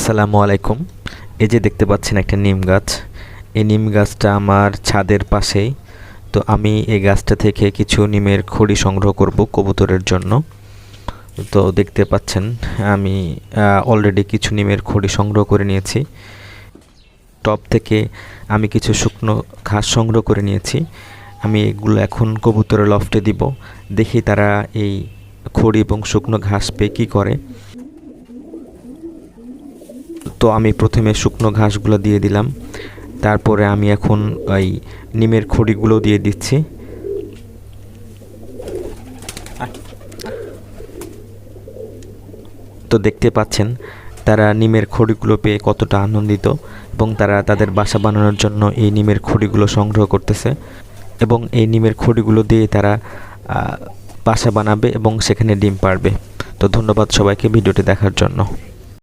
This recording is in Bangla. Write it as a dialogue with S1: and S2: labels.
S1: আসসালামু আলাইকুম। এই যে দেখতে পাচ্ছেন একটা নিম গাছ। এই নিম গাছটা আমার ছাদের পাশেই। তো আমি এই গাছটা থেকে কিছু নিমের খড়ি সংগ্রহ করব কবুতরের জন্য। তো দেখতে পাচ্ছেন আমি অলরেডি কিছু নিমের খড়ি সংগ্রহ করে নিয়েছি। টব থেকে আমি কিছু শুকনো ঘাস সংগ্রহ করে নিয়েছি। আমি এগুলো এখন কবুতরের লফটে দিব, দেখি তারা এই খড়ি এবং শুকনো ঘাস পেয়ে কী করে। তো আমি প্রথমে শুকনো ঘাসগুলো দিয়ে দিলাম, তারপরে আমি এখন ওই নিমের খড়িগুলো দিয়ে দিচ্ছি। তো দেখতে পাচ্ছেন তারা নিমের খড়িগুলো পেয়ে কতটা আনন্দিত, এবং তারা তাদের বাসা বানানোর জন্য এই নিমের খড়িগুলো সংগ্রহ করতেছে, এবং এই নিমের খড়িগুলো দিয়ে তারা বাসা বানাবে এবং সেখানে ডিম পাড়বে। তো ধন্যবাদ সবাইকে ভিডিওটি দেখার জন্য।